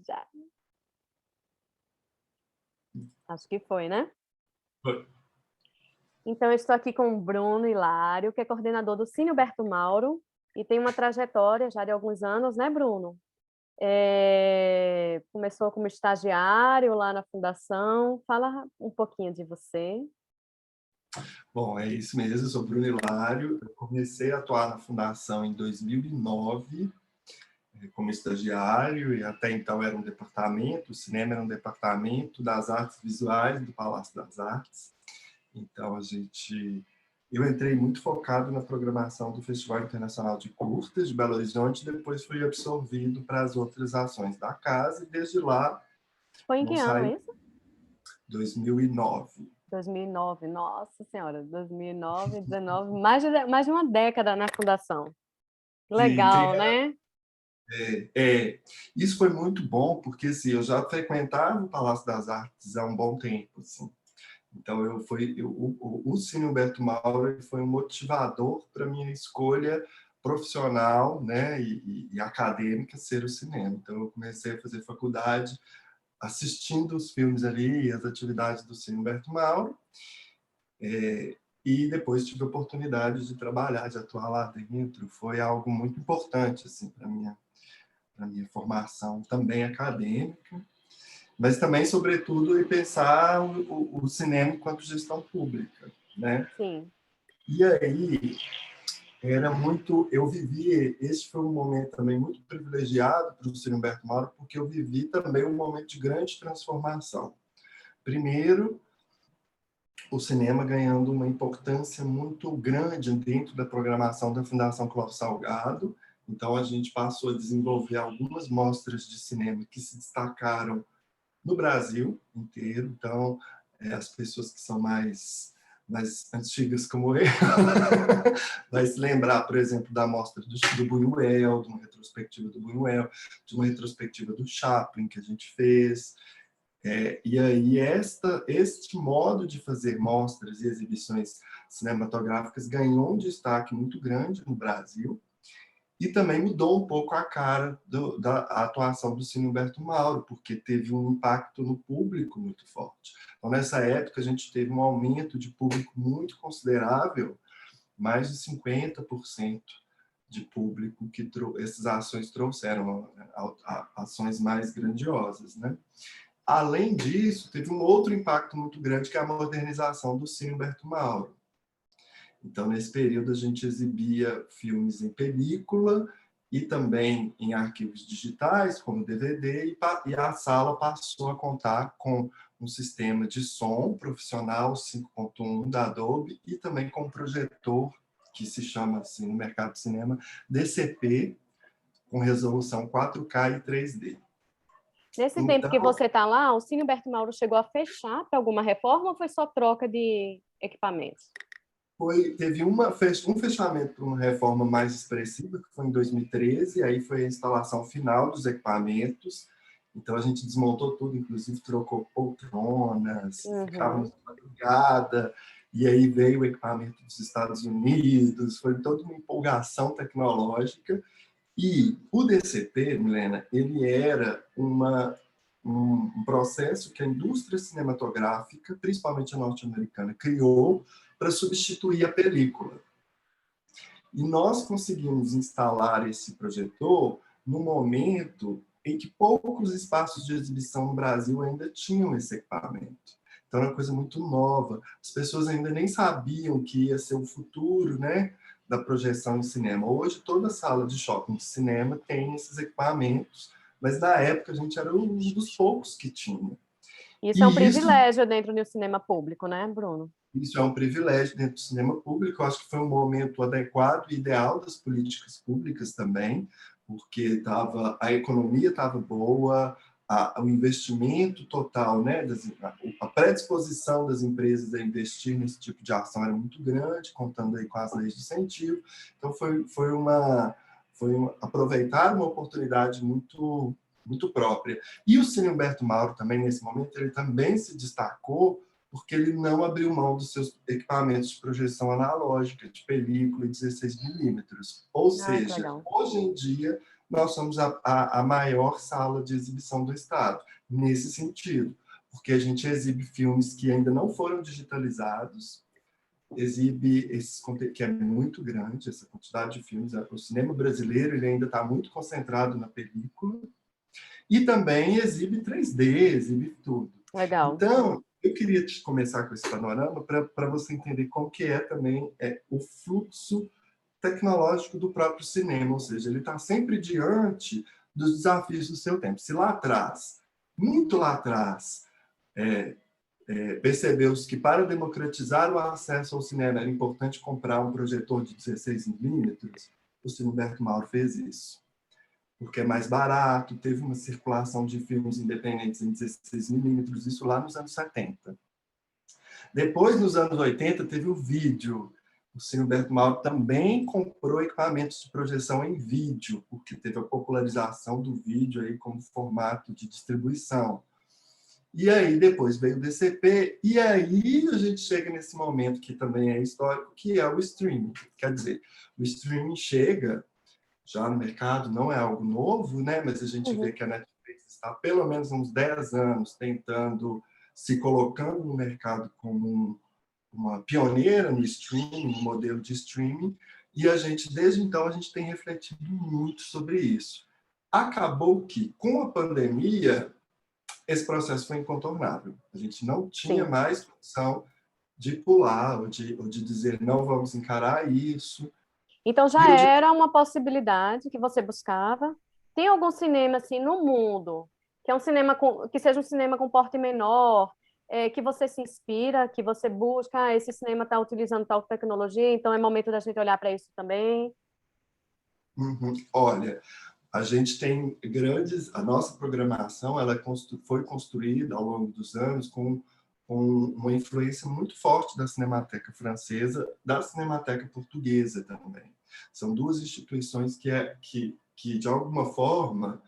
Já. Acho que foi, né? Foi. Então, eu estou aqui com o Bruno Hilário, que é coordenador do Cine Humberto Mauro, e tem uma trajetória já de alguns anos, né, Bruno? Começou como estagiário lá na Fundação. Fala um pouquinho de você. Bom, é isso mesmo, eu sou Bruno Hilário. Eu comecei a atuar na Fundação em 2009, como estagiário, e até então era um departamento, o cinema era um departamento das artes visuais do Palácio das Artes. Então, eu entrei muito focado na programação do Festival Internacional de Curtas de Belo Horizonte, depois fui absorvido para as outras ações da casa, e desde lá Foi em não que ano saí. isso? 2009. 2009, nossa senhora, 2009, 19, mais de uma década na Fundação. Sim, Legal, né? isso foi muito bom, porque assim, eu já frequentava o Palácio das Artes há um bom tempo. Assim. Então, o Cine Humberto Mauro foi um motivador para a minha escolha profissional, né, e acadêmica ser o cinema. Então, eu comecei a fazer faculdade assistindo os filmes ali, as atividades do Cine Humberto Mauro, e depois tive a oportunidade de trabalhar, de atuar lá dentro. Foi algo muito importante assim, para a minha formação também acadêmica, mas também, sobretudo, em pensar o cinema enquanto gestão pública, né? Sim. E aí, eu vivi, esse foi um momento também muito privilegiado para o Cine Humberto Mauro, porque eu vivi também um momento de grande transformação. Primeiro, o cinema ganhando uma importância muito grande dentro da programação da Fundação Clóvis Salgado. Então, a gente passou a desenvolver algumas mostras de cinema que se destacaram no Brasil inteiro. Então, as pessoas que são mais antigas como eu vai se lembrar, por exemplo, da mostra do Buñuel, de uma retrospectiva do Buñuel, de uma retrospectiva do Chaplin que a gente fez. E aí, este modo de fazer mostras e exibições cinematográficas ganhou um destaque muito grande no Brasil, e também mudou um pouco a cara da atuação do Cine Humberto Mauro, porque teve um impacto no público muito forte. Então, nessa época, a gente teve um aumento de público muito considerável, mais de 50% de público que essas ações trouxeram, ações mais grandiosas, né? Além disso, teve um outro impacto muito grande, que é a modernização do Cine Humberto Mauro. Então, nesse período, a gente exibia filmes em película e também em arquivos digitais, como DVD, e a sala passou a contar com um sistema de som profissional 5.1 da Adobe e também com um projetor, que se chama assim no mercado de cinema, DCP, com resolução 4K e 3D. Nesse tempo que Então, você está lá, o Cine Humberto Mauro chegou a fechar para alguma reforma ou foi só troca de equipamentos? teve um fechamento para uma reforma mais expressiva, que foi em 2013, aí foi a instalação final dos equipamentos. Então, a gente desmontou tudo, inclusive trocou poltronas, ficávamos de madrugada, e aí veio o equipamento dos Estados Unidos, foi toda uma empolgação tecnológica. E o DCP, Milena, ele era um processo que a indústria cinematográfica, principalmente a norte-americana, criou para substituir a película. E nós conseguimos instalar esse projetor no momento em que poucos espaços de exibição no Brasil ainda tinham esse equipamento. Então, era uma coisa muito nova. As pessoas ainda nem sabiam que ia ser o futuro, né, da projeção em cinema. Hoje, toda sala de shopping de cinema tem esses equipamentos, mas na época a gente era um dos poucos que tinha. Isso é um E privilégio dentro do cinema público, né, Bruno? isso é um privilégio dentro do cinema público. Eu acho que foi um momento adequado e ideal das políticas públicas também, porque a economia estava boa, o investimento total, né, a predisposição das empresas a investir nesse tipo de ação era muito grande, contando aí com as leis de incentivo. Então, aproveitar uma oportunidade muito própria. E o Cine Humberto Mauro também, nesse momento, ele também se destacou porque ele não abriu mão dos seus equipamentos de projeção analógica, de película e 16 milímetros. Ou seja, hoje em dia, nós somos a maior sala de exibição do Estado, nesse sentido, porque a gente exibe filmes que ainda não foram digitalizados, exibe esses conteúdos, que é muito grande, essa quantidade de filmes. O cinema brasileiro ele ainda está muito concentrado na película, e também exibe 3D, exibe tudo. Legal. Então, eu queria começar com esse panorama para você entender como que é também o fluxo tecnológico do próprio cinema, ou seja, ele está sempre diante dos desafios do seu tempo. Se lá atrás, muito lá atrás, percebeu-se que para democratizar o acesso ao cinema era importante comprar um projetor de 16 milímetros, o Cine Humberto Mauro fez isso. Porque é mais barato, teve uma circulação de filmes independentes em 16 milímetros, isso lá nos anos 70. Depois, nos anos 80, teve o vídeo. O Cine Humberto Mauro também comprou equipamentos de projeção em vídeo, porque teve a popularização do vídeo aí como formato de distribuição. E aí depois veio o DCP, e aí a gente chega nesse momento que também é histórico, que é o streaming. Quer dizer, o streaming chega já no mercado, não é algo novo, né? Mas a gente vê que a Netflix está há pelo menos uns 10 anos tentando, se colocando no mercado como uma pioneira no streaming, no modelo de streaming, e a gente, desde então, a gente tem refletido muito sobre isso. Acabou que, com a pandemia, esse processo foi incontornável. A gente não tinha Sim. mais condição de pular ou de dizer não vamos encarar isso. Então E já era uma possibilidade que você buscava. Tem algum cinema assim no mundo que é um cinema que seja um cinema com porte menor, que você se inspira, que você busca, esse cinema está utilizando tal tecnologia, então é momento da gente olhar para isso também. Olha, a gente tem a nossa programação ela foi construída ao longo dos anos com uma influência muito forte da Cinemateca Francesa, da Cinemateca Portuguesa também. São duas instituições que de alguma forma,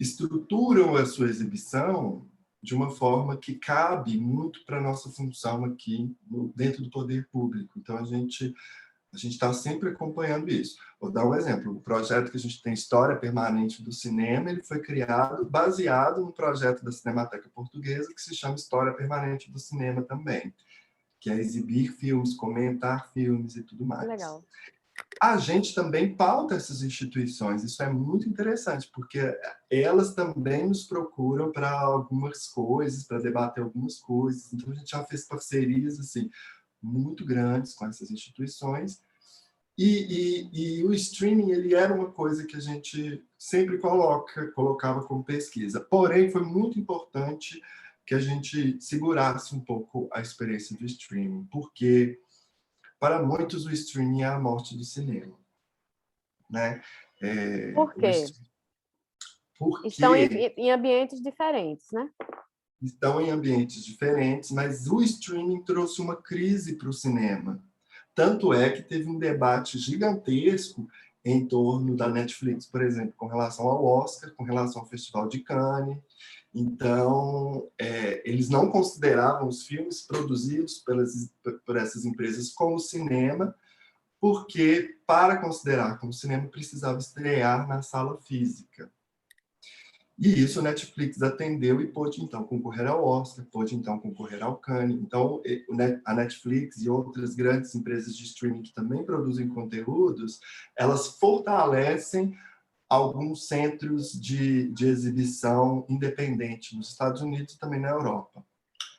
estruturam a sua exibição de uma forma que cabe muito para a nossa função aqui dentro do poder público. Então, a gente está sempre acompanhando isso. Vou dar um exemplo. O projeto que a gente tem, História Permanente do Cinema, ele foi criado baseado no projeto da Cinemateca Portuguesa, que se chama História Permanente do Cinema também, que é exibir filmes, comentar filmes e tudo mais. Legal. A gente também pauta essas instituições, isso é muito interessante, porque elas também nos procuram para algumas coisas, para debater algumas coisas. Então, a gente já fez parcerias assim, muito grandes com essas instituições. E o streaming ele era uma coisa que a gente sempre colocava como pesquisa. Porém, foi muito importante que a gente segurasse um pouco a experiência do streaming, porque para muitos o streaming é a morte do cinema, né? Por quê? Estão Porque em ambientes diferentes, né? estão em ambientes diferentes, mas o streaming trouxe uma crise para o cinema. Tanto é que teve um debate gigantesco em torno da Netflix, por exemplo, com relação ao Oscar, com relação ao Festival de Cannes. Então, eles não consideravam os filmes produzidos por essas empresas como cinema, porque, para considerar como cinema, precisava estrear na sala física. E isso a Netflix atendeu e pôde, então, concorrer ao Oscar, pôde, então, concorrer ao Cannes. Então, a Netflix e outras grandes empresas de streaming que também produzem conteúdos, elas fortalecem alguns centros de exibição independente nos Estados Unidos e também na Europa.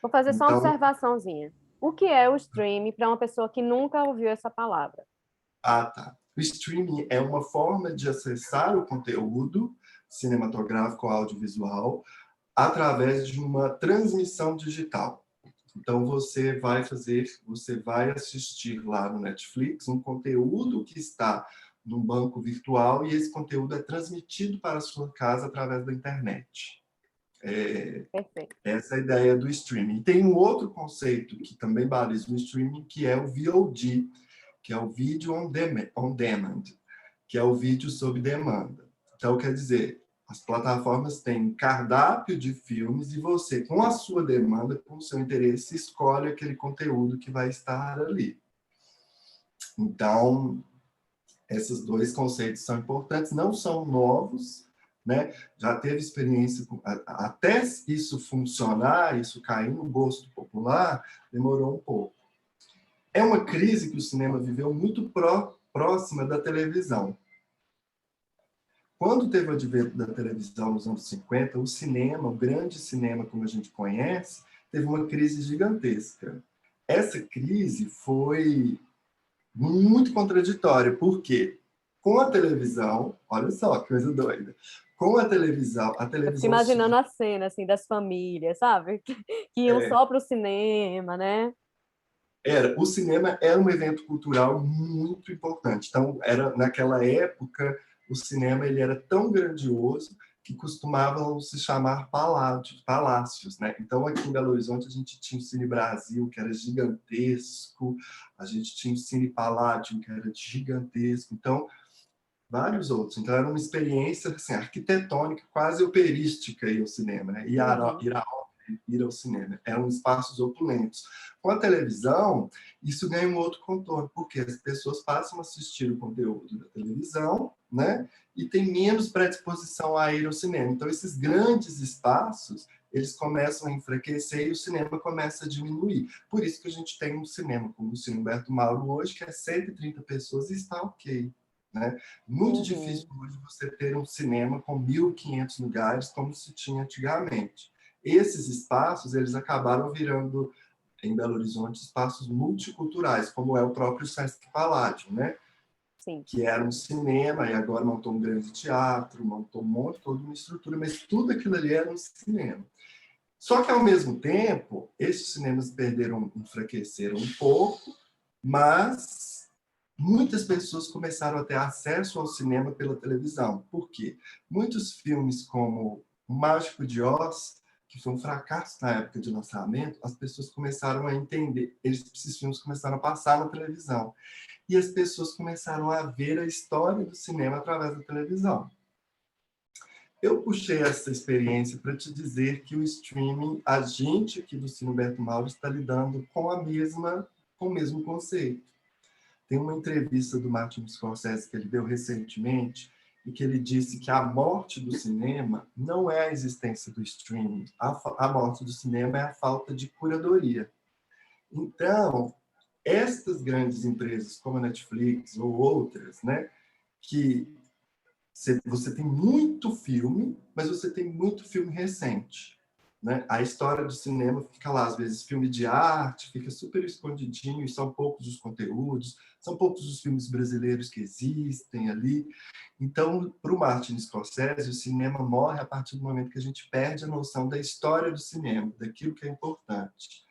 Vou fazer só uma Então, observaçãozinha. O que é o streaming para uma pessoa que nunca ouviu essa palavra? tá. O streaming é uma forma de acessar o conteúdo cinematográfico ou audiovisual através de uma transmissão digital. Então, você vai assistir lá no Netflix um conteúdo que está num banco virtual e esse conteúdo é transmitido para a sua casa através da internet. Perfeito. Essa é a ideia do streaming. E tem um outro conceito que também baliza o streaming, que é o VOD, que é o Video on Demand, que é o vídeo sob demanda. Então, quer dizer, as plataformas têm cardápio de filmes e você, com a sua demanda, com o seu interesse, escolhe aquele conteúdo que vai estar ali. Então, Esses dois conceitos são importantes, não são novos, né? Já teve experiência, até isso funcionar, isso cair no gosto popular, demorou um pouco. É uma crise que o cinema viveu muito próxima da televisão. Quando teve o advento da televisão nos anos 50, o cinema, o grande cinema como a gente conhece, teve uma crise gigantesca. Essa crise foi muito contraditória, porque com a televisão, olha só que coisa doida, com a Eu fico televisão imaginando a cena, assim, das famílias, sabe? Que iam só para o cinema, né? o cinema era um evento cultural muito importante. Então, era naquela época o cinema ele era tão grandioso que costumavam se chamar palácios, né? Então, aqui em Belo Horizonte a gente tinha o Cine Brasil, que era gigantesco, a gente tinha o Cine Paládio, que era gigantesco. Então, vários outros. Então, era uma experiência assim, arquitetônica, quase operística ir ao cinema, né? Uhum. Ir ao cinema. Eram espaços opulentos. Com a televisão, isso ganha um outro contorno, porque as pessoas passam a assistir o conteúdo da televisão, né? E tem menos predisposição a ir ao cinema. Então, esses grandes espaços, eles começam a enfraquecer e o cinema começa a diminuir. Por isso que a gente tem um cinema como o Cine Humberto Mauro hoje, que é 130 pessoas e está ok. Né? Muito difícil Uhum. hoje você ter um cinema com 1.500 lugares, como se tinha antigamente. Esses espaços, eles acabaram virando, em Belo Horizonte, espaços multiculturais, como é o próprio Sesc Paládio, né? Sim. Que era um cinema, e agora montou um grande teatro, montou um monte, toda uma estrutura, mas tudo aquilo ali era um cinema. Só que, ao mesmo tempo, esses cinemas enfraqueceram um pouco, mas muitas pessoas começaram a ter acesso ao cinema pela televisão. Por quê? Muitos filmes como O Mágico de Oz, que foi um fracasso na época de lançamento, as pessoas começaram a entender, esses filmes começaram a passar na televisão. E as pessoas começaram a ver a história do cinema através da televisão. Eu puxei essa experiência para te dizer que o streaming, a gente aqui do Cine Humberto Mauro está lidando com com o mesmo conceito. Tem uma entrevista do Martin Scorsese que ele deu recentemente e que ele disse que a morte do cinema não é a existência do streaming, a morte do cinema é a falta de curadoria. Então, estas grandes empresas como a Netflix ou outras, né, que você tem muito filme, mas você tem muito filme recente. Né? A história do cinema fica lá, às vezes, filme de arte, fica super escondidinho, e são poucos os conteúdos, são poucos os filmes brasileiros que existem ali. Então, para o Martin Scorsese, o cinema morre a partir do momento que a gente perde a noção da história do cinema, daquilo que é importante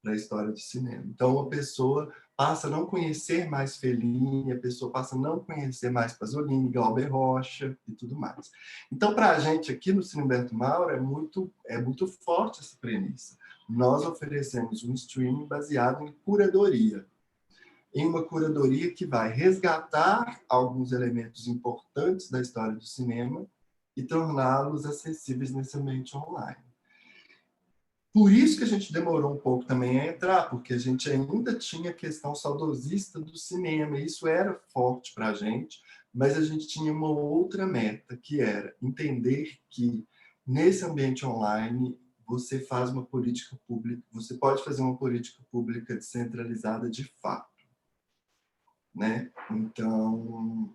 da história do cinema. Então, a pessoa passa a não conhecer mais Fellini, a pessoa passa a não conhecer mais Pasolini, Glauber Rocha e tudo mais. Então, para a gente aqui no Cine Humberto Mauro, é muito forte essa premissa. Nós oferecemos um streaming baseado em curadoria, em uma curadoria que vai resgatar alguns elementos importantes da história do cinema e torná-los acessíveis nesse ambiente online. Por isso que a gente demorou um pouco também a entrar, porque a gente ainda tinha a questão saudosista do cinema, e isso era forte para a gente, mas a gente tinha uma outra meta, que era entender que nesse ambiente online você faz uma política pública, você pode fazer uma política pública descentralizada de fato, né? Então,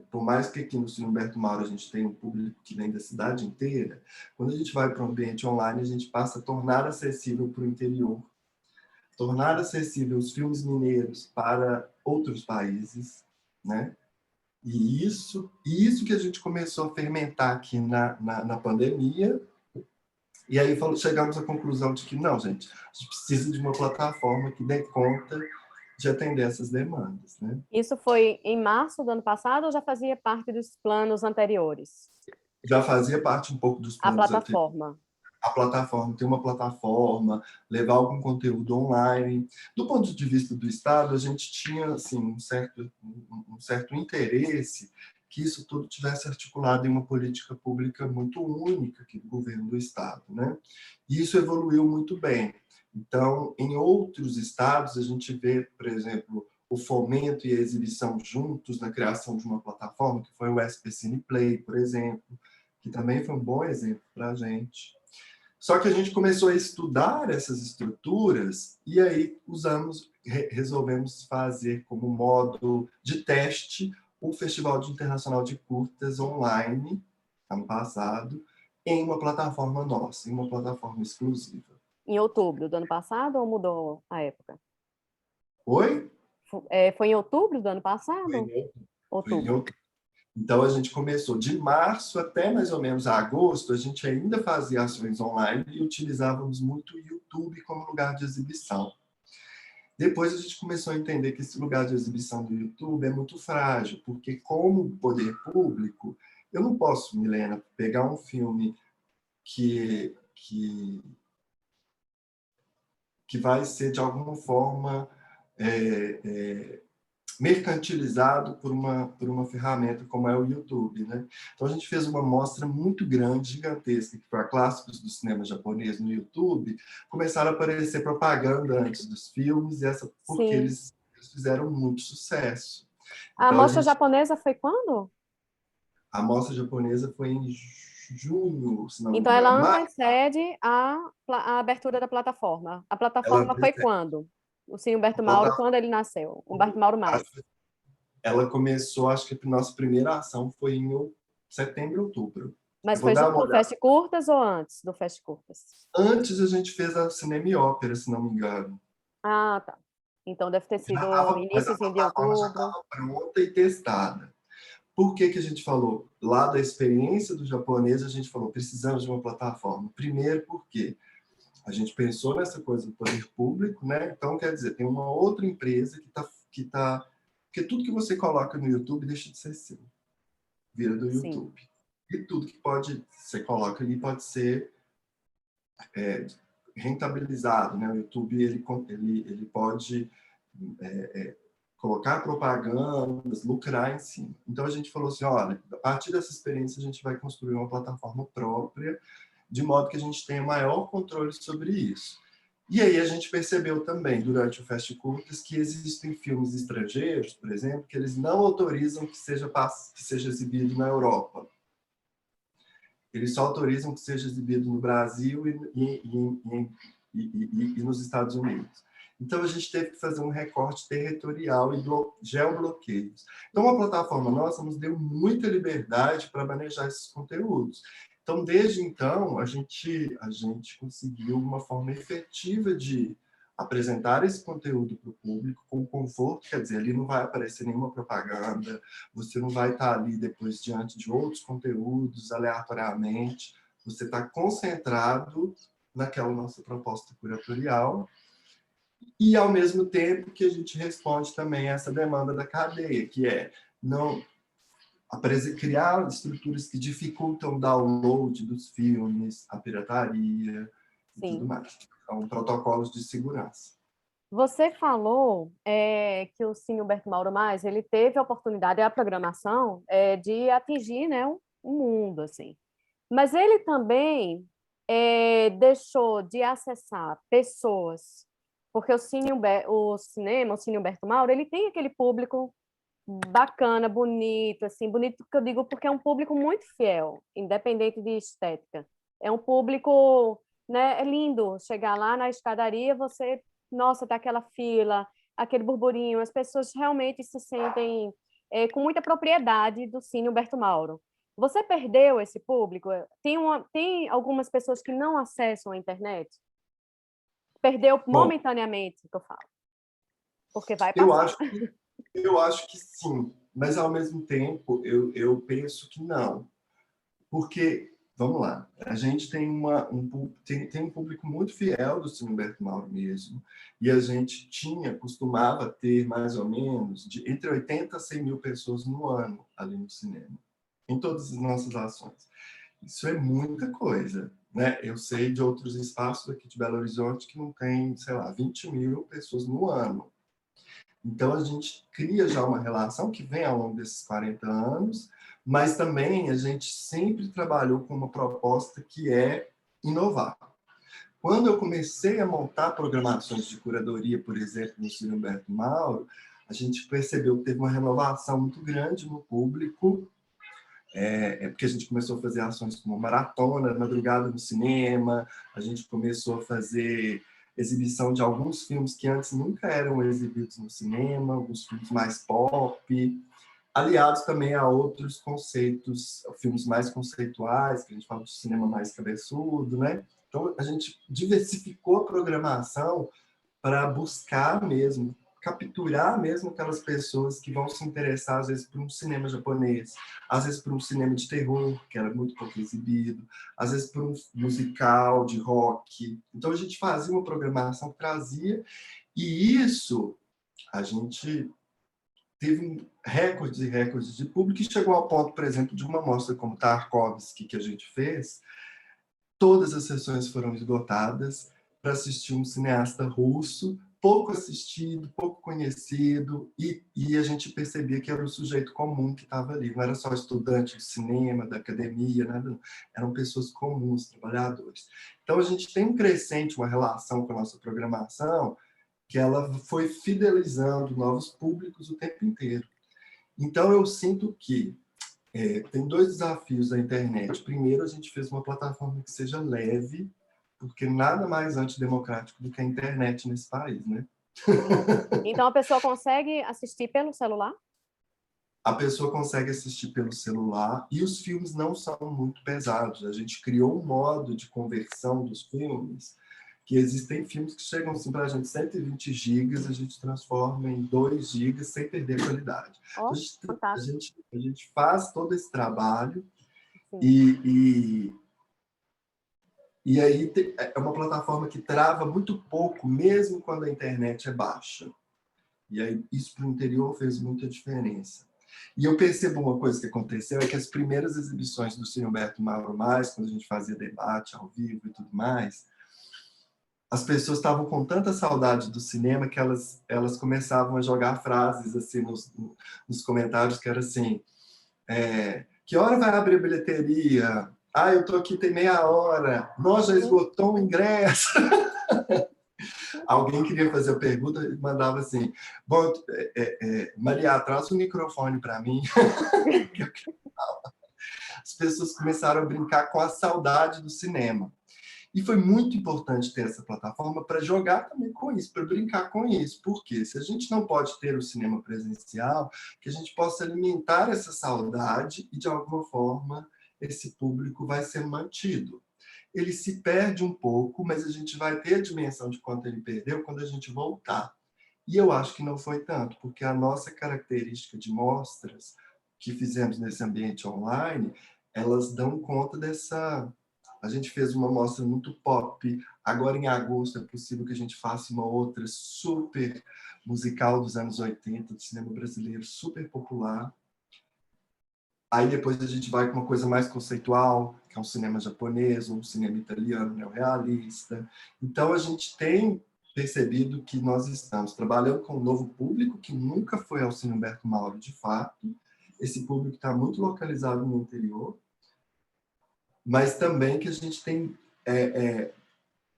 por mais que aqui no Cine Humberto Mauro a gente tenha um público que vem da cidade inteira, quando a gente vai para um ambiente online, a gente passa a tornar acessível para o interior, tornar acessível os filmes mineiros para outros países, né? E isso que a gente começou a fermentar aqui na pandemia, e aí chegamos à conclusão de que, não, gente, a gente precisa de uma plataforma que dê conta de atender essas demandas, né? Isso foi em março do ano passado ou já fazia parte dos planos anteriores? Já fazia parte um pouco dos A planos anteriores. plataforma. A plataforma, ter uma plataforma, levar algum conteúdo online. Do ponto de vista do Estado, a gente tinha assim, um certo interesse que isso tudo tivesse articulado em uma política pública muito única aqui do governo do Estado. Né? E isso evoluiu muito bem. Então, em outros estados, a gente vê, por exemplo, o fomento e a exibição juntos na criação de uma plataforma, que foi o SP Cine Play, por exemplo, que também foi um bom exemplo para a gente. Só que a gente começou a estudar essas estruturas e aí resolvemos fazer como modo de teste o Festival Internacional de Curtas online, ano passado, em uma plataforma nossa, em uma plataforma exclusiva. Em outubro do ano passado ou mudou a época? Oi? Foi em outubro do ano passado? Foi em Outubro. outubro. Então, a gente começou de março até mais ou menos agosto, a gente ainda fazia ações online e utilizávamos muito o YouTube como lugar de exibição. Depois a gente começou a entender que esse lugar de exibição do YouTube é muito frágil, porque como poder público, eu não posso, Milena, pegar um filme que vai ser, de alguma forma, mercantilizado por uma ferramenta como é o YouTube, né? Então a gente fez uma mostra muito grande, gigantesca, que foi a clássicos do cinema japonês no YouTube, começaram a aparecer propaganda antes dos filmes, porque eles fizeram muito sucesso. A Então, mostra japonesa foi quando? A mostra japonesa foi em junho, se não me Então ela engano. antecede a abertura da plataforma. A plataforma foi quando? O Cine Humberto Mauro, quando ele nasceu? Humberto Mauro Mais. Ela começou, acho que a nossa primeira ação foi em setembro, outubro. Mas foi junto com o Fest Curtas ou antes do Fest Curtas? Antes a gente fez a Cinema e Ópera, se não me engano. Ah, tá. Então deve ter sido início de outubro. Já estava pronta e testada. Por que a gente falou? Lá da experiência do japonês, a gente falou, precisamos de uma plataforma. Primeiro porque a gente pensou nessa coisa do poder público, né? Então, quer dizer, tem uma outra empresa que tá porque tudo que você coloca no YouTube deixa de ser seu. Vira do YouTube. Sim. E tudo que você coloca ali pode ser rentabilizado, né? O YouTube ele pode colocar propagandas, lucrar em cima. Então a gente falou assim, olha, a partir dessa experiência a gente vai construir uma plataforma própria, de modo que a gente tenha maior controle sobre isso. E aí a gente percebeu também, durante o Fest Curtas, que existem filmes estrangeiros, por exemplo, que eles não autorizam que seja exibido na Europa. Eles só autorizam que seja exibido no Brasil e nos Estados Unidos. Então, a gente teve que fazer um recorte territorial e geobloqueios. Então, a plataforma nossa nos deu muita liberdade para manejar esses conteúdos. Então, desde então, a gente conseguiu uma forma efetiva de apresentar esse conteúdo para o público com conforto, quer dizer, ali não vai aparecer nenhuma propaganda, você não vai estar ali depois diante de outros conteúdos aleatoriamente, você está concentrado naquela nossa proposta curatorial e, ao mesmo tempo, que a gente responde também a essa demanda da cadeia, que é não criar estruturas que dificultam o download dos filmes, a pirataria e tudo mais. São protocolos de segurança. Você falou que o Cine Humberto Mauro Mais, ele teve a oportunidade, a programação, de atingir, né, o mundo, assim. Mas ele também deixou de acessar pessoas, porque o Cine Humberto Mauro, ele tem aquele público bacana, bonito, assim, bonito que eu digo porque é um público muito fiel, independente de estética. É um público, né, é lindo chegar lá na escadaria, você, nossa, tá aquela fila, aquele burburinho, as pessoas realmente se sentem com muita propriedade do Cine Humberto Mauro. Você perdeu esse público? Tem algumas pessoas que não acessam a internet? Perdeu momentaneamente, que eu falo. Porque vai passar. Eu acho que sim, mas ao mesmo tempo eu penso que não. Porque, vamos lá, a gente tem um público muito fiel do Cine Humberto Mauro mesmo, e a gente costumava ter mais ou menos entre 80 a 100 mil pessoas no ano ali no cinema, em todas as nossas ações. Isso é muita coisa, né? Eu sei de outros espaços aqui de Belo Horizonte que não tem, sei lá, 20 mil pessoas no ano. Então, a gente cria já uma relação que vem ao longo desses 40 anos, mas também a gente sempre trabalhou com uma proposta que é inovar. Quando eu comecei a montar programações de curadoria, por exemplo, no Cine Humberto Mauro, a gente percebeu que teve uma renovação muito grande no público, porque a gente começou a fazer ações como maratona, madrugada no cinema, a gente começou a fazer exibição de alguns filmes que antes nunca eram exibidos no cinema, alguns filmes mais pop, aliados também a outros conceitos, filmes mais conceituais, que a gente fala de cinema mais cabeçudo, né? Então, a gente diversificou a programação para buscar mesmo, capturar mesmo aquelas pessoas que vão se interessar, às vezes, por um cinema japonês, às vezes por um cinema de terror, que era muito pouco exibido, às vezes por um musical de rock. Então, a gente fazia uma programação que trazia, e isso a gente teve recordes e recordes de público, e chegou ao ponto, por exemplo, de uma mostra como Tarkovsky, que a gente fez, todas as sessões foram esgotadas para assistir um cineasta russo, pouco assistido, pouco conhecido, e a gente percebia que era o sujeito comum que estava ali. Não era só estudante de cinema, da academia, nada, não. Eram pessoas comuns, trabalhadores. Então, a gente tem um crescente, uma relação com a nossa programação, que ela foi fidelizando novos públicos o tempo inteiro. Então, eu sinto que tem dois desafios da internet. Primeiro, a gente fez uma plataforma que seja leve, porque nada mais antidemocrático do que a internet nesse país, né? Então, a pessoa consegue assistir pelo celular? A pessoa consegue assistir pelo celular e os filmes não são muito pesados. A gente criou um modo de conversão dos filmes, que existem filmes que chegam assim, para a gente 120 gigas, a gente transforma em 2 gigas sem perder a qualidade. Oh, Então, fantástico. a gente faz todo esse trabalho Sim. e aí é uma plataforma que trava muito pouco, mesmo quando a internet é baixa. E aí isso para o interior fez muita diferença. E eu percebo uma coisa que aconteceu, é que as primeiras exibições do Cine Humberto Mauro Mais, quando a gente fazia debate ao vivo e tudo mais, as pessoas estavam com tanta saudade do cinema que elas começavam a jogar frases assim nos comentários, que era assim, que hora vai abrir a bilheteria? Ah, eu tô aqui tem meia hora. Nossa, já esgotou o ingresso. Alguém queria fazer a pergunta e mandava assim, bom, Maria, traz o microfone para mim. As pessoas começaram a brincar com a saudade do cinema. E foi muito importante ter essa plataforma para jogar também com isso, para brincar com isso. Porque se a gente não pode ter o cinema presencial, que a gente possa alimentar essa saudade e, de alguma forma, esse público vai ser mantido. Ele se perde um pouco, mas a gente vai ter a dimensão de quanto ele perdeu quando a gente voltar. E eu acho que não foi tanto, porque a nossa característica de mostras que fizemos nesse ambiente online, elas dão conta dessa... A gente fez uma mostra muito pop, agora em agosto é possível que a gente faça uma outra super musical dos anos 80, do cinema brasileiro, super popular. Aí depois a gente vai com uma coisa mais conceitual, que é um cinema japonês, um cinema italiano neorrealista. Então a gente tem percebido que nós estamos trabalhando com um novo público que nunca foi ao Cine Humberto Mauro de fato. Esse público está muito localizado no interior, mas também que a gente tem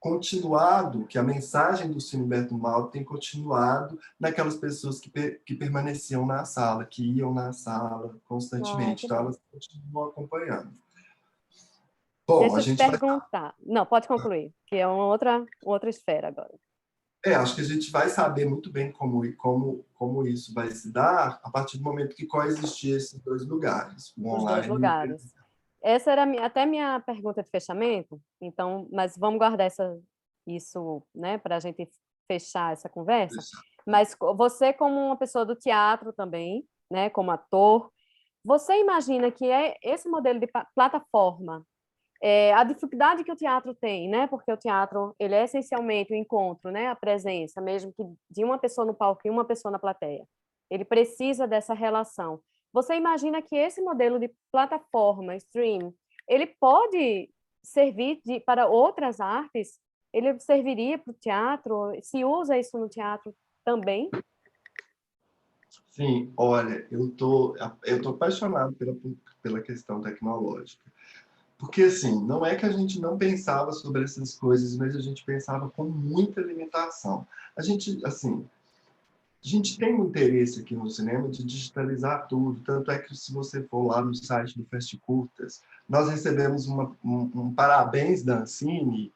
continuado, que a mensagem do Cine Humberto Mauro tem continuado naquelas pessoas que permaneciam na sala, que iam na sala constantemente. Então, elas continuam acompanhando. Bom, deixa a eu te gente vai... perguntar. Não, pode concluir, que é uma outra esfera agora. acho que a gente vai saber muito bem como isso vai se dar a partir do momento que coexistir esses dois lugares, o Os dois online e o lugares. presencial. Essa era até minha pergunta de fechamento, então, mas vamos guardar isso, né, para a gente fechar essa conversa. Mas você, como uma pessoa do teatro também, né, como ator, você imagina que esse modelo de plataforma, a dificuldade que o teatro tem, né, porque o teatro ele é essencialmente o encontro, né, a presença, mesmo que de uma pessoa no palco e uma pessoa na plateia. Ele precisa dessa relação. Você imagina que esse modelo de plataforma, stream, ele pode servir para outras artes? Ele serviria para o teatro? Se usa isso no teatro também? Sim, olha, eu tô apaixonado pela questão tecnológica. Porque, assim, não é que a gente não pensava sobre essas coisas, mas a gente pensava com muita limitação. A gente, assim, A gente tem um interesse aqui no cinema de digitalizar tudo, tanto é que se você for lá no site do Fast Curtas, nós recebemos um parabéns da Ancine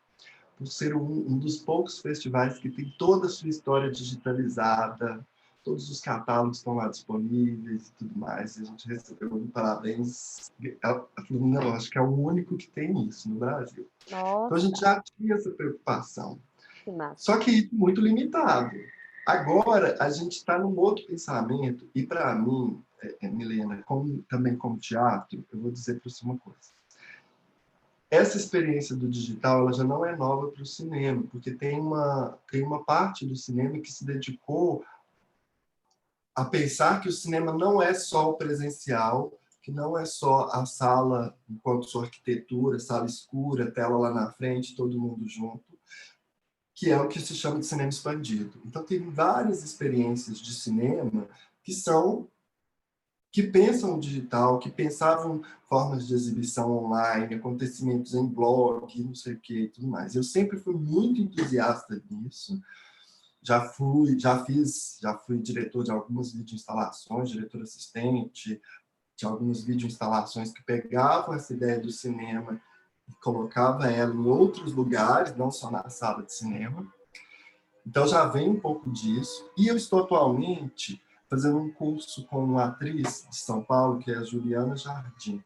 por ser um dos poucos festivais que tem toda a sua história digitalizada, todos os catálogos estão lá disponíveis e tudo mais, e a gente recebeu um parabéns. Ela falou, não, acho que é o único que tem isso no Brasil. Então a gente Nossa, já tinha essa preocupação. que massa. Só que muito limitado. Agora, a gente está num outro pensamento, e para mim, Milena, também como teatro, eu vou dizer para você uma coisa. Essa experiência do digital ela já não é nova para o cinema, porque tem uma parte do cinema que se dedicou a pensar que o cinema não é só o presencial, que não é só a sala enquanto sua arquitetura, sala escura, tela lá na frente, todo mundo junto, que é o que se chama de cinema expandido. Então, tem várias experiências de cinema que pensam o digital, que pensavam formas de exibição online, acontecimentos em blog, não sei o que e tudo mais. Eu sempre fui muito entusiasta nisso. Já fui diretor de algumas videoinstalações, diretor assistente de algumas videoinstalações que pegavam essa ideia do cinema e colocava ela em outros lugares, não só na sala de cinema. Então já vem um pouco disso. E eu estou atualmente fazendo um curso com uma atriz de São Paulo, que é a Juliana Jardim,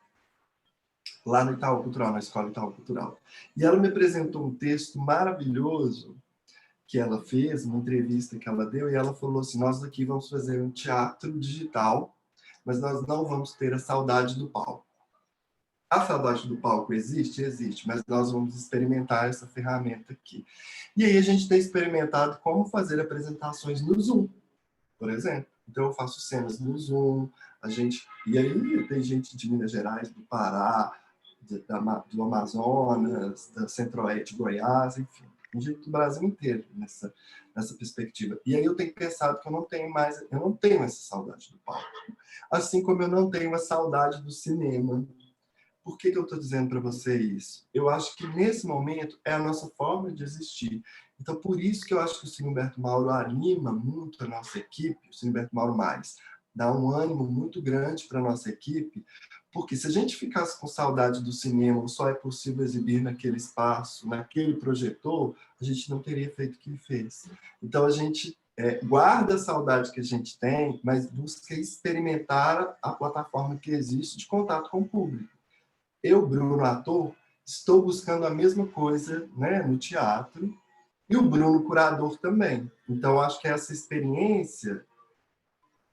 lá no Itaú Cultural, na Escola Itaú Cultural. E ela me apresentou um texto maravilhoso que ela fez, uma entrevista que ela deu, e ela falou assim, nós aqui vamos fazer um teatro digital, mas nós não vamos ter a saudade do palco. A saudade do palco existe? Existe, mas nós vamos experimentar essa ferramenta aqui. E aí a gente tem experimentado como fazer apresentações no Zoom, por exemplo. Então eu faço cenas no Zoom, e aí tem gente de Minas Gerais, do Pará, do Amazonas, da Centro-Oeste de Goiás, enfim. Tem gente do Brasil inteiro nessa perspectiva. E aí eu tenho pensado que eu não tenho essa saudade do palco. Assim como eu não tenho a saudade do cinema. Por que eu estou dizendo para você isso? Eu acho que nesse momento é a nossa forma de existir. Então, por isso que eu acho que o Cine Humberto Mauro anima muito a nossa equipe, o Cine Humberto Mauro Mais, dá um ânimo muito grande para a nossa equipe, porque se a gente ficasse com saudade do cinema, ou só é possível exibir naquele espaço, naquele projetor, a gente não teria feito o que ele fez. Então, a gente guarda a saudade que a gente tem, mas busca experimentar a plataforma que existe de contato com o público. Eu, Bruno, ator, estou buscando a mesma coisa, né, no teatro, e o Bruno, curador, também. Então, acho que essa experiência,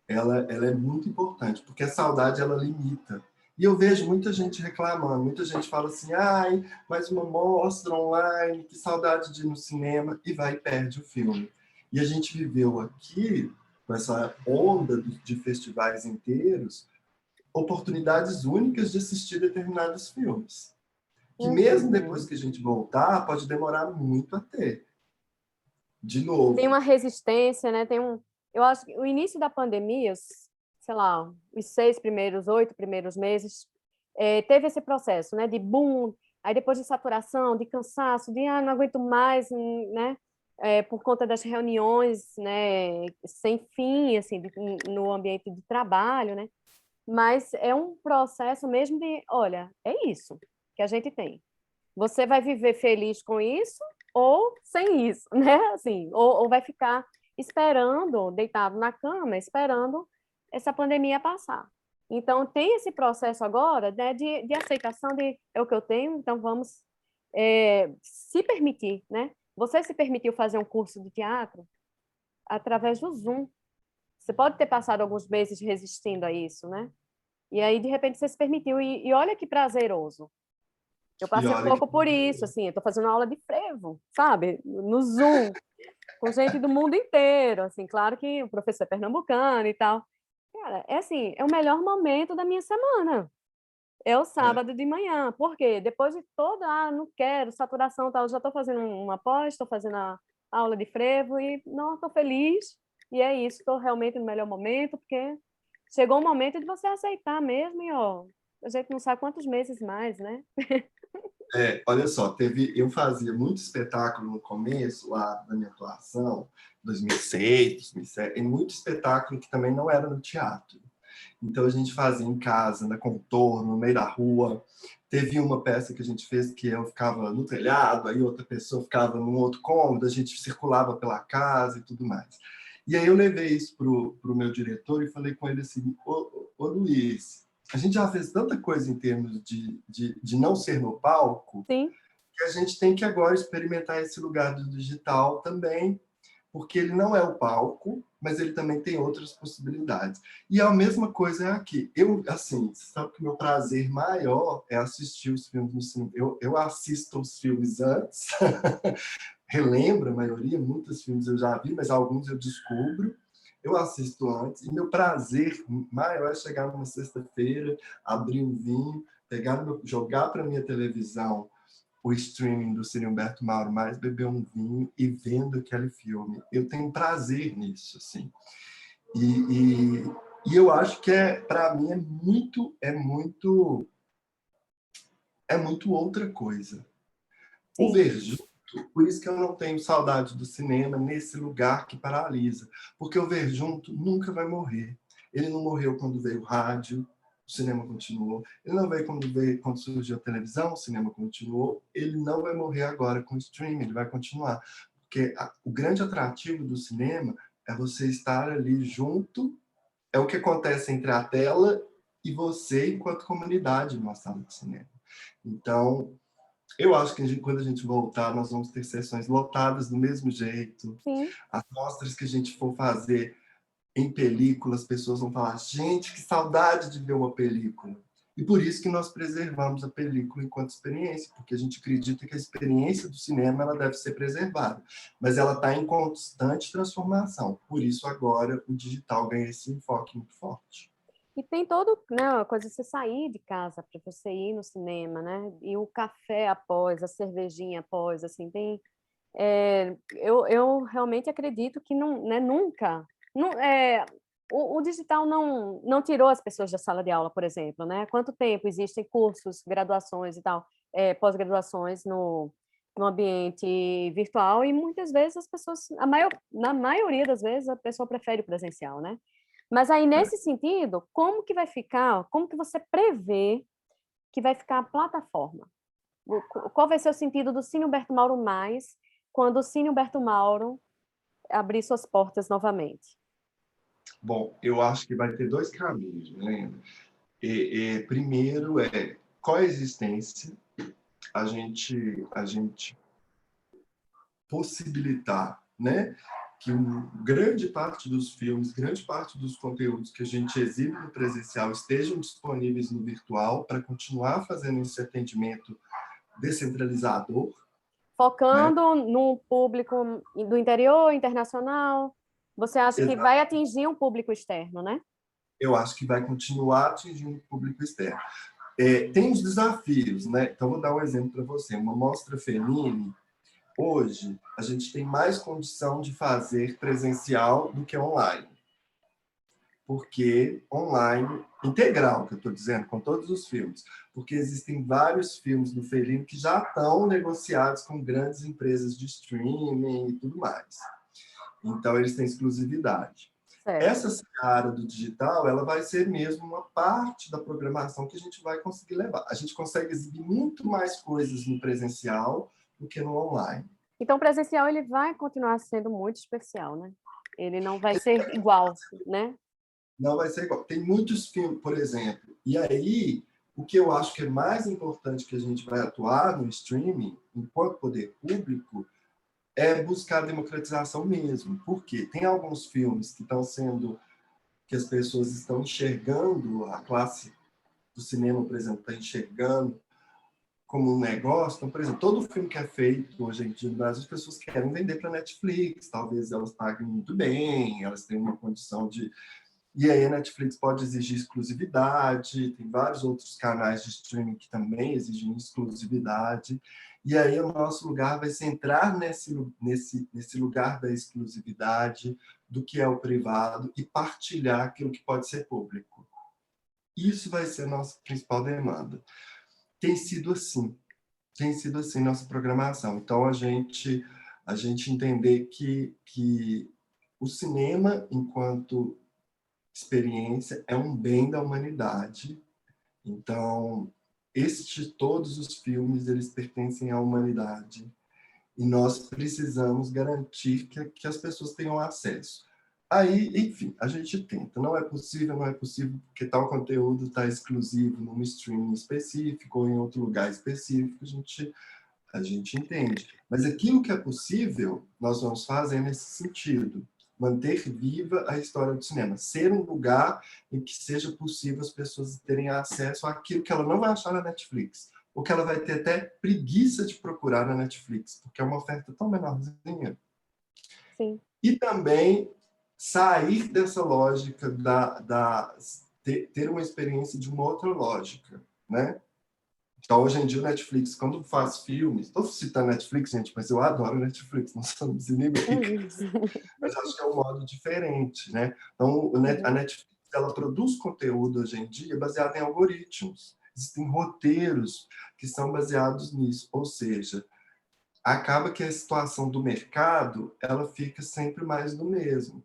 ela é muito importante, porque a saudade, ela limita. E eu vejo muita gente reclamando, muita gente fala assim, ai, mais uma mostra online, que saudade de ir no cinema, e vai e perde o filme. E a gente viveu aqui, com essa onda de festivais inteiros, oportunidades únicas de assistir determinados filmes. Que mesmo depois Uhum. que a gente voltar, pode demorar muito a ter. De Tem novo. uma resistência, né? Eu acho que o início da pandemia, sei lá, os 6 primeiros, 8 primeiros meses, teve esse processo, né? De boom, aí depois de saturação, de cansaço, de não aguento mais, né? Por conta das reuniões, né? Sem fim, assim, no ambiente de trabalho, né? Mas é um processo mesmo de, olha, é isso que a gente tem. Você vai viver feliz com isso ou sem isso, né? Assim, ou vai ficar esperando, deitado na cama, esperando essa pandemia passar. Então, tem esse processo agora, né, de aceitação de é o que eu tenho, então vamos se permitir, né? Você se permitiu fazer um curso de teatro através do Zoom. Você pode ter passado alguns meses resistindo a isso, né? E aí, de repente, você se permitiu. E olha que prazeroso. Eu E passei um olha que pouco por isso, assim, eu tô fazendo aula de frevo, sabe? No Zoom, com gente do mundo inteiro, assim, claro que o professor é pernambucano e tal. Cara, é assim, é o melhor momento da minha semana. É o é, sábado de manhã. Por quê? Depois de toda, não quero, saturação e tal, já tô fazendo uma pós, estou fazendo a aula de frevo e não, tô feliz. E é isso, estou realmente no melhor momento, porque chegou o momento de você aceitar mesmo e, ó, a gente não sabe quantos meses mais, né? olha só, eu fazia muito espetáculo no começo lá da minha atuação, 2006, 2007, e muito espetáculo que também não era no teatro. Então a gente fazia em casa, na contorno, no meio da rua. Teve uma peça que a gente fez que eu ficava no telhado, aí outra pessoa ficava num outro cômodo, a gente circulava pela casa e tudo mais. E aí eu levei isso pro meu diretor e falei com ele assim, ô Luiz, a gente já fez tanta coisa em termos de não ser no palco, Sim. que a gente tem que agora experimentar esse lugar do digital também, porque ele não é o palco, mas ele também tem outras possibilidades. E a mesma coisa é aqui. Eu, assim, você sabe que o meu prazer maior é assistir os filmes no cinema. Eu assisto os filmes antes, relembro a maioria, muitos filmes eu já vi, mas alguns eu descubro. Eu assisto antes, e meu prazer maior é chegar numa sexta-feira, abrir um vinho, jogar para minha televisão o streaming do Cine Humberto Mauro, mais beber um vinho e vendo aquele filme. Eu tenho prazer nisso, assim. E eu acho que para mim é muito outra coisa. O Sim. ver junto, por isso que eu não tenho saudade do cinema nesse lugar que paralisa, porque o ver junto nunca vai morrer. Ele não morreu quando veio o rádio, o cinema continuou. Ele não quando surgiu a televisão, o cinema continuou. Ele não vai morrer agora com o streaming, ele vai continuar. Porque o grande atrativo do cinema é você estar ali junto, é o que acontece entre a tela e você enquanto comunidade numa sala de cinema. Então, eu acho que quando a gente voltar, nós vamos ter sessões lotadas do mesmo jeito. Sim. As mostras que a gente for fazer em película, as pessoas vão falar, gente, que saudade de ver uma película. E por isso que nós preservamos a película enquanto experiência, porque a gente acredita que a experiência do cinema ela deve ser preservada, mas ela está em constante transformação. Por isso, agora, o digital ganha esse enfoque muito forte. E tem todo, né, a coisa de você sair de casa para você ir no cinema, né? E o café após, a cervejinha após, assim, tem... eu realmente acredito que não, né, nunca... Não, o digital não tirou as pessoas da sala de aula, por exemplo, né? Quanto tempo existem cursos, graduações e tal, pós-graduações no ambiente virtual e muitas vezes as pessoas, na maioria das vezes, a pessoa prefere o presencial, né? Mas aí, nesse sentido, como que vai ficar, como que você prevê que vai ficar a plataforma? Qual vai ser o sentido do Cine Humberto Mauro Mais quando o Cine Humberto Mauro abrir suas portas novamente? Bom, eu acho que vai ter dois caminhos, né? Primeiro coexistência, a gente possibilitar, né, que grande parte dos filmes, grande parte dos conteúdos que a gente exibe no presencial estejam disponíveis no virtual para continuar fazendo esse atendimento descentralizador, né? Focando no público do interior, internacional, você acha que vai atingir um público externo, né? Eu acho que vai continuar atingindo o público externo. Tem os desafios, né? Então, vou dar um exemplo para você. Uma mostra Fellini, hoje, a gente tem mais condição de fazer presencial do que online. Porque online, integral, que eu estou dizendo, com todos os filmes, porque existem vários filmes do Fellini que já estão negociados com grandes empresas de streaming e tudo mais. Então, eles têm exclusividade. Certo. Essa seara do digital, ela vai ser mesmo uma parte da programação que a gente vai conseguir levar. A gente consegue exibir muito mais coisas no presencial do que no online. Então, o presencial ele vai continuar sendo muito especial, né? Ele não vai ser igual, né? Não vai ser igual. Tem muitos filmes, por exemplo. E aí, o que eu acho que é mais importante que a gente vai atuar no streaming, enquanto poder público, é buscar a democratização mesmo. Porque tem alguns filmes que estão sendo, que as pessoas estão enxergando, a classe do cinema, por exemplo, está enxergando como um negócio. Então, por exemplo, todo filme que é feito hoje em dia no Brasil, as pessoas querem vender para a Netflix. Talvez elas paguem muito bem, elas têm uma condição de... E aí a Netflix pode exigir exclusividade, tem vários outros canais de streaming que também exigem exclusividade. E aí o nosso lugar vai ser entrar nesse lugar da exclusividade, do que é o privado, e partilhar aquilo que pode ser público. Isso vai ser a nossa principal demanda. Tem sido assim nossa programação. Então, a gente entender que o cinema, enquanto experiência, é um bem da humanidade. Então, todos os filmes, eles pertencem à humanidade. E nós precisamos garantir que as pessoas tenham acesso. Aí, enfim, a gente tenta. Não é possível porque tal conteúdo está exclusivo num streaming específico ou em outro lugar específico, a gente entende. Mas aquilo que é possível, nós vamos fazer nesse sentido. Manter viva a história do cinema. Ser um lugar em que seja possível as pessoas terem acesso àquilo que ela não vai achar na Netflix. Ou que ela vai ter até preguiça de procurar na Netflix, porque é uma oferta tão menorzinha. Sim. E também sair dessa lógica ter uma experiência de uma outra lógica, né? Então, hoje em dia, o Netflix, quando faz filmes... Estou citando Netflix, gente, mas eu adoro Netflix, não somos inimigos. Mas acho que é um modo diferente, né? Então, a Netflix, ela produz conteúdo hoje em dia baseado em algoritmos. Existem roteiros que são baseados nisso. Ou seja, acaba que a situação do mercado, ela fica sempre mais do mesmo.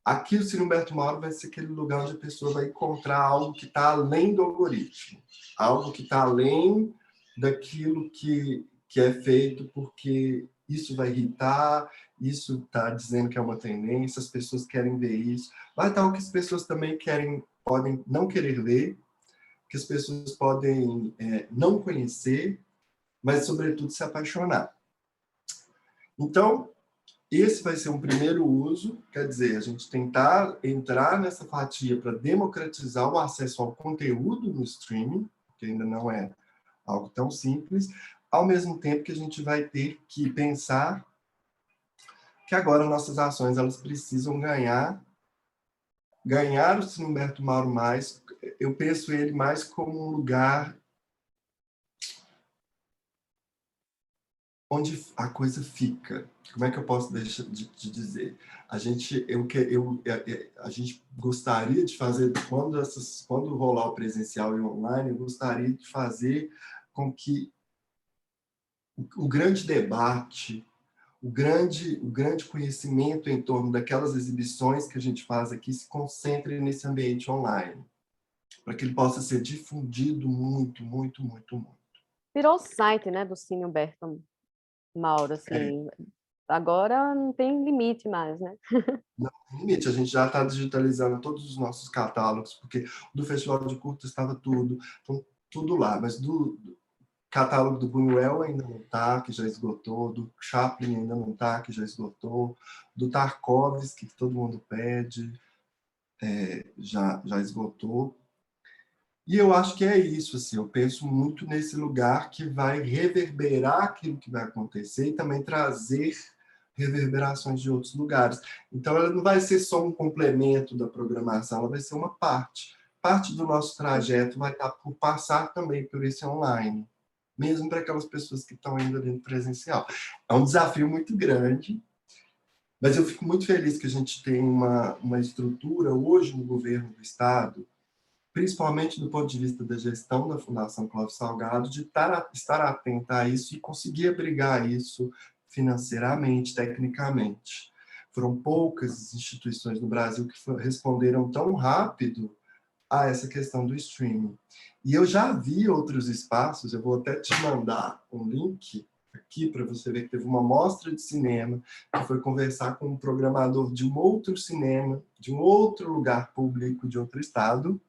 Aqui o Cine Humberto Mauro vai ser aquele lugar onde a pessoa vai encontrar algo que está além do algoritmo, algo que está além daquilo que é feito porque isso vai irritar, isso está dizendo que é uma tendência, as pessoas querem ver isso. Vai estar o que as pessoas também podem não querer ver, que as pessoas podem não conhecer, mas, sobretudo, se apaixonar. Então, esse vai ser um primeiro uso, quer dizer, a gente tentar entrar nessa fatia para democratizar o acesso ao conteúdo no streaming, que ainda não é algo tão simples, ao mesmo tempo que a gente vai ter que pensar que agora nossas ações elas precisam ganhar o Cine Humberto Mauro mais, eu penso ele mais como um lugar onde a coisa fica. Como é que eu posso deixar de dizer? A gente gostaria de fazer, quando rolar o presencial e online, eu gostaria de fazer com que o grande debate, o grande conhecimento em torno daquelas exibições que a gente faz aqui se concentre nesse ambiente online, para que ele possa ser difundido muito, muito, muito, muito. Virou o site, né, do Cine Humberto Mauro, assim. Agora não tem limite mais, né? Não tem limite, a gente já está digitalizando todos os nossos catálogos, porque do Festival de Curtas estava tudo, então, tudo lá, mas do catálogo do Buñuel ainda não está, que já esgotou, do Chaplin ainda não está, que já esgotou, do Tarkovsky, que todo mundo pede, já esgotou. E eu acho que é isso, assim, eu penso muito nesse lugar que vai reverberar aquilo que vai acontecer e também trazer reverberações de outros lugares. Então, ela não vai ser só um complemento da programação, ela vai ser uma parte. Parte do nosso trajeto vai estar por passar também por esse online, mesmo para aquelas pessoas que estão indo ali no presencial. É um desafio muito grande, mas eu fico muito feliz que a gente tem uma estrutura hoje no governo do Estado, principalmente do ponto de vista da gestão da Fundação Clóvis Salgado, de estar atenta a isso e conseguir abrigar isso financeiramente, tecnicamente. Foram poucas instituições no Brasil que responderam tão rápido a essa questão do streaming. E eu já vi outros espaços, eu vou até te mandar um link aqui para você ver que teve uma mostra de cinema que foi conversar com um programador de um outro cinema, de um outro lugar público, de outro estado,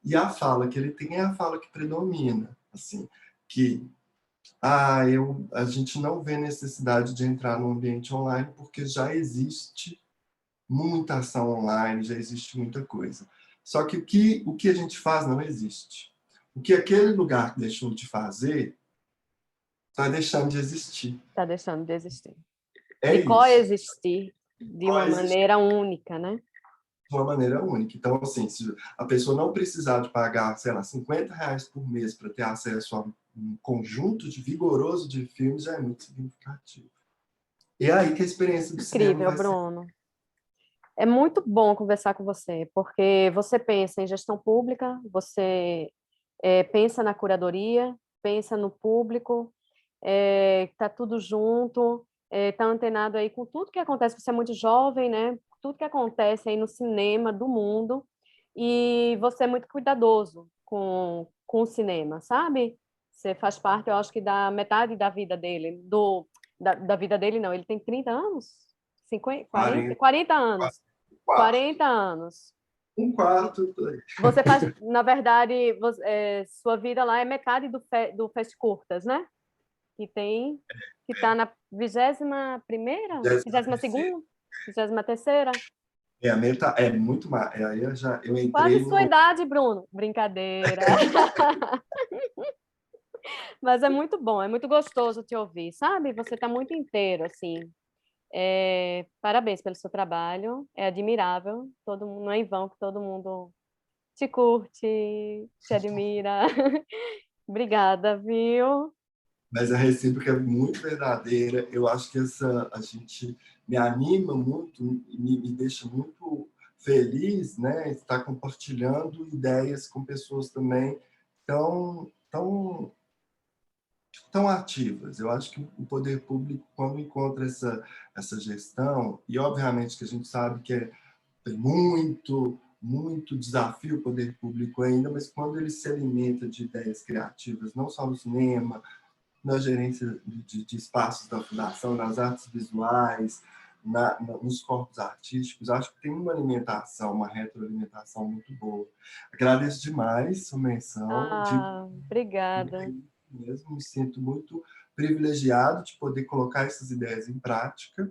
e a fala que ele tem é a fala que predomina, assim, que a gente não vê necessidade de entrar no ambiente online porque já existe muita ação online, já existe muita coisa. Só que o que a gente faz não existe. O que aquele lugar deixou de fazer está deixando de existir. Está deixando de existir. É De isso. coexistir de uma Coexistir maneira única, né? de uma maneira única. Então, assim, se a pessoa não precisar de pagar, sei lá, R$ 50 por mês para ter acesso a um conjunto vigoroso de filmes, já é muito significativo. E é aí que a experiência do cinema Incrível, vai ser. Bruno. É muito bom conversar com você, porque você pensa em gestão pública, você pensa na curadoria, pensa no público, está tudo junto, tá antenado aí com tudo que acontece, você é muito jovem, né? Tudo que acontece aí no cinema do mundo, e você é muito cuidadoso com o cinema, sabe? Você faz parte, eu acho que da metade da vida dele, da vida dele, não, ele tem 30 anos? 50, 40, 40, 40 anos. 4, 40 anos. um quarto. Você faz, na verdade, sua vida lá é metade do Fast Curtas, né? Que está na 21ª, 22ª, 23ª? A meta é muito mais. Aí eu Quase entrei sua no. idade, Bruno. Brincadeira. Mas é muito bom, é muito gostoso te ouvir, sabe? Você está muito inteiro, assim. Parabéns pelo seu trabalho, é admirável. Todo mundo, não é em vão que todo mundo te curte, te admira. Obrigada, viu? Mas a recíproca é muito verdadeira. Eu acho que a gente me anima muito, me deixa muito feliz, né? Estar compartilhando ideias com pessoas também tão, tão, tão ativas. Eu acho que o poder público, quando encontra essa gestão, e obviamente que a gente sabe que tem muito desafio o poder público ainda, mas quando ele se alimenta de ideias criativas, não só no cinema, na gerência de espaços da fundação, nas artes visuais, nos corpos artísticos, acho que tem uma alimentação, uma retroalimentação muito boa. Agradeço demais sua menção, Obrigada. mesmo me sinto muito privilegiado de poder colocar essas ideias em prática,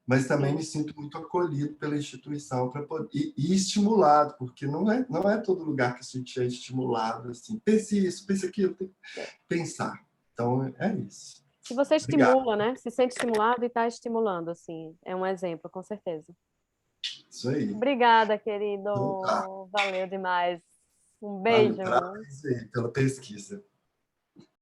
mas também me Sim. sinto muito acolhido pela instituição para poder, e estimulado, porque não é todo lugar que a gente é estimulado assim, pense isso, pense aquilo, tem que pensar. Então, é isso. E você Obrigado. estimula, né? Se sente estimulado e está estimulando, assim. É um exemplo, com certeza. Isso aí. Obrigada, Então, tá. querido. Valeu demais. Um Valeu. beijo. Parabéns aí pela pesquisa.